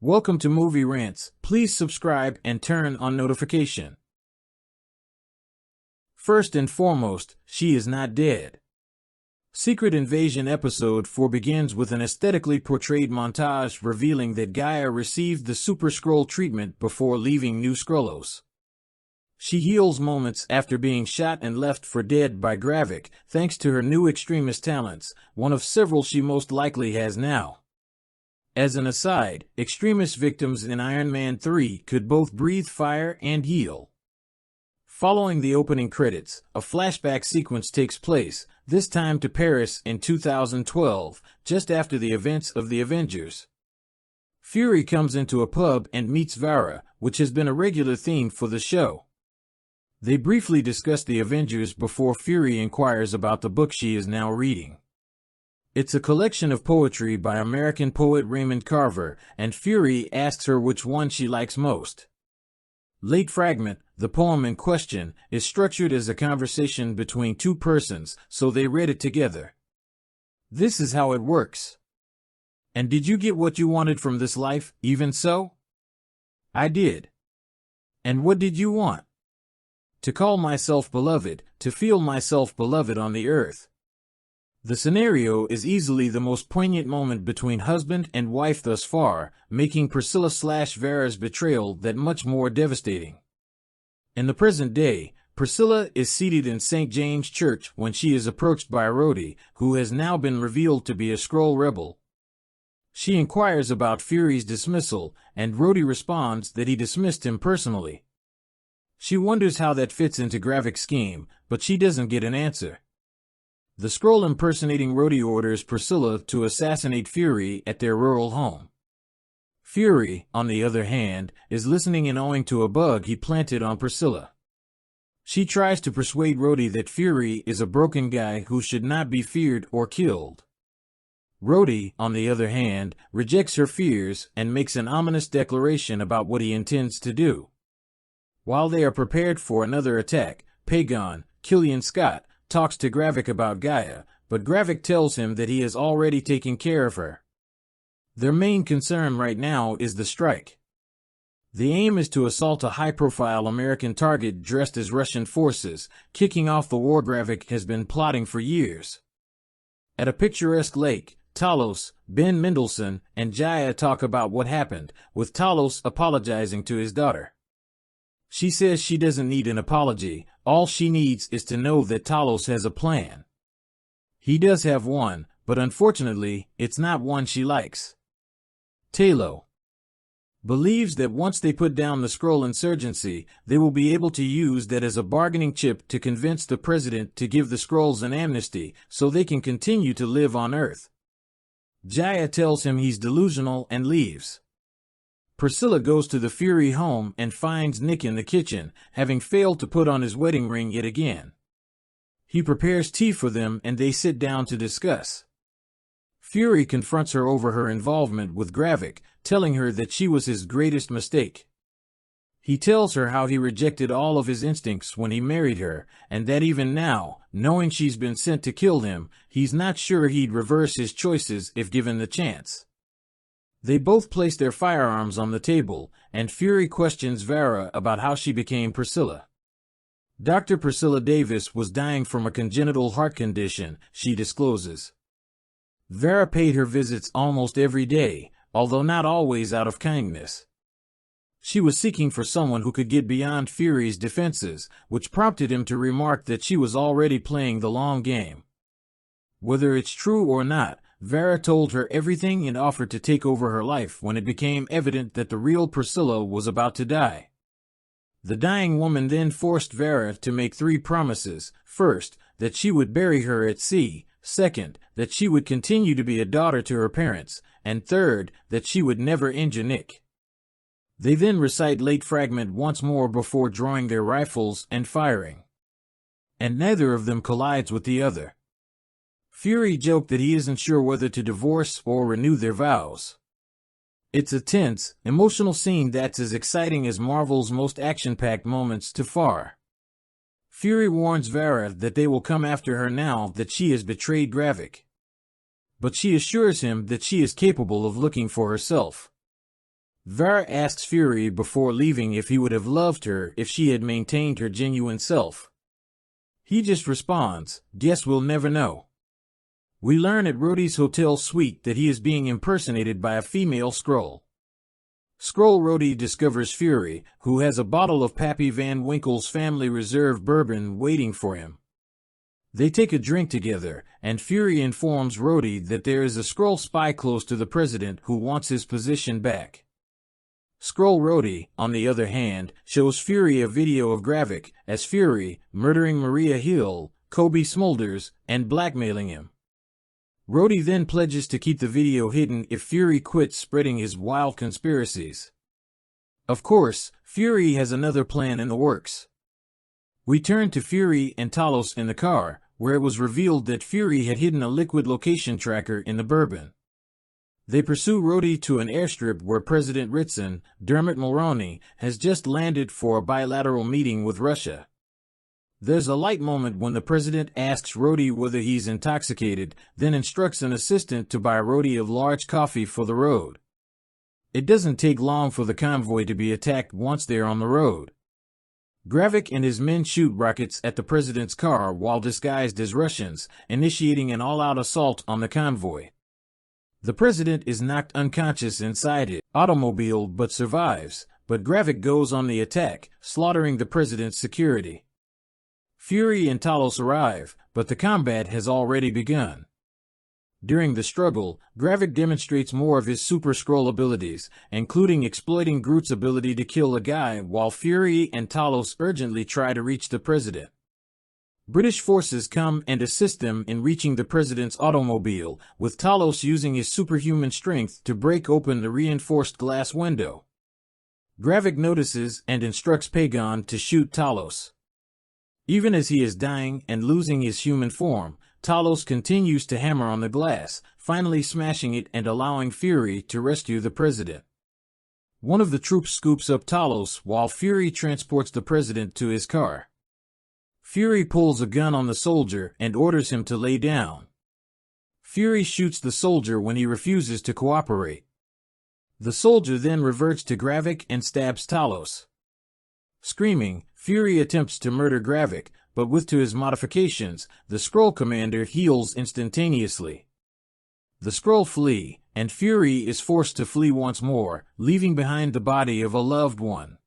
Welcome to Movie Rants. Please subscribe and turn on notification. First and foremost, she is not dead. Secret Invasion Episode 4 begins with an aesthetically portrayed montage revealing that Gaya received the Super Skrull treatment before leaving New Skrullos. She heals moments after being shot and left for dead by Gravik, thanks to her new Extremis talents, one of several she most likely has now. As an aside, Extremis victims in Iron Man 3 could both breathe fire and heal. Following the opening credits, a flashback sequence takes place, this time to Paris in 2012, just after the events of the Avengers. Fury comes into a pub and meets Varra, which has been a regular theme for the show. They briefly discuss the Avengers before Fury inquires about the book she is now reading. It's a collection of poetry by American poet Raymond Carver, and Fury asks her which one she likes most. Late Fragment, the poem in question, is structured as a conversation between two persons, so they read it together. This is how it works. And did you get what you wanted from this life, even so? I did. And what did you want? To call myself beloved, to feel myself beloved on the earth. The scenario is easily the most poignant moment between husband and wife thus far, making Priscilla/Varra's betrayal that much more devastating. In the present day, Priscilla is seated in St. James Church when she is approached by Rhodey, who has now been revealed to be a Skrull rebel. She inquires about Fury's dismissal, and Rhodey responds that he dismissed him personally. She wonders how that fits into Gravik's scheme, but she doesn't get an answer. The Skrull impersonating Rhodey orders Priscilla to assassinate Fury at their rural home. Fury, on the other hand, is listening and owing to a bug he planted on Priscilla. She tries to persuade Rhodey that Fury is a broken guy who should not be feared or killed. Rhodey, on the other hand, rejects her fears and makes an ominous declaration about what he intends to do. While they are prepared for another attack, Pagon, Killian Scott, talks to Gravik about Gaya, but Gravik tells him that he has already taken care of her. Their main concern right now is the strike. The aim is to assault a high-profile American target dressed as Russian forces, kicking off the war Gravik has been plotting for years. At a picturesque lake, Talos, Ben Mendelsohn, and Gaya talk about what happened, with Talos apologizing to his daughter. She says she doesn't need an apology, all she needs is to know that Talos has a plan. He does have one, but unfortunately, it's not one she likes. Talos believes that once they put down the Skrull insurgency, they will be able to use that as a bargaining chip to convince the president to give the Skrulls an amnesty so they can continue to live on Earth. Gaya tells him he's delusional and leaves. Priscilla goes to the Fury home and finds Nick in the kitchen, having failed to put on his wedding ring yet again. He prepares tea for them and they sit down to discuss. Fury confronts her over her involvement with Gravik, telling her that she was his greatest mistake. He tells her how he rejected all of his instincts when he married her, and that even now, knowing she's been sent to kill him, he's not sure he'd reverse his choices if given the chance. They both place their firearms on the table, and Fury questions Varra about how she became Priscilla. Dr. Priscilla Davis was dying from a congenital heart condition, she discloses. Varra paid her visits almost every day, although not always out of kindness. She was seeking for someone who could get beyond Fury's defenses, which prompted him to remark that she was already playing the long game. Whether it's true or not, Varra told her everything and offered to take over her life when it became evident that the real Priscilla was about to die. The dying woman then forced Varra to make 3 promises. First, that she would bury her at sea. Second, that she would continue to be a daughter to her parents. And third, that she would never injure Nick. They then recite Late Fragment once more before drawing their rifles and firing. And neither of them collides with the other. Fury joked that he isn't sure whether to divorce or renew their vows. It's a tense, emotional scene that's as exciting as Marvel's most action-packed moments to far. Fury warns Varra that they will come after her now that she has betrayed Gravik. But she assures him that she is capable of looking for herself. Varra asks Fury before leaving if he would have loved her if she had maintained her genuine self. He just responds, "Guess we'll never know." We learn at Rhodey's hotel suite that he is being impersonated by a female Skrull. Skrull Rhodey discovers Fury, who has a bottle of Pappy Van Winkle's family reserve bourbon waiting for him. They take a drink together, and Fury informs Rhodey that there is a Skrull spy close to the president who wants his position back. Skrull Rhodey, on the other hand, shows Fury a video of Gravik as Fury murdering Maria Hill, Kobe Smulders, and blackmailing him. Rhodey then pledges to keep the video hidden if Fury quits spreading his wild conspiracies. Of course, Fury has another plan in the works. We turn to Fury and Talos in the car, where it was revealed that Fury had hidden a liquid location tracker in the bourbon. They pursue Rhodey to an airstrip where President Ritson, Dermot Mulroney, has just landed for a bilateral meeting with Russia. There's a light moment when the president asks Rhodey whether he's intoxicated, then instructs an assistant to buy Rhodey a large coffee for the road. It doesn't take long for the convoy to be attacked once they're on the road. Gravik and his men shoot rockets at the president's car while disguised as Russians, initiating an all-out assault on the convoy. The president is knocked unconscious inside his automobile but survives, but Gravik goes on the attack, slaughtering the president's security. Fury and Talos arrive, but the combat has already begun. During the struggle, Gravik demonstrates more of his Super Skrull abilities, including exploiting Groot's ability to kill a guy while Fury and Talos urgently try to reach the president. British forces come and assist them in reaching the president's automobile, with Talos using his superhuman strength to break open the reinforced glass window. Gravik notices and instructs Pagon to shoot Talos. Even as he is dying and losing his human form, Talos continues to hammer on the glass, finally smashing it and allowing Fury to rescue the president. One of the troops scoops up Talos while Fury transports the president to his car. Fury pulls a gun on the soldier and orders him to lay down. Fury shoots the soldier when he refuses to cooperate. The soldier then reverts to Gravik and stabs Talos. Screaming, Fury attempts to murder Gravik, but with his modifications, the Skrull commander heals instantaneously. The Skrull flee, and Fury is forced to flee once more, leaving behind the body of a loved one.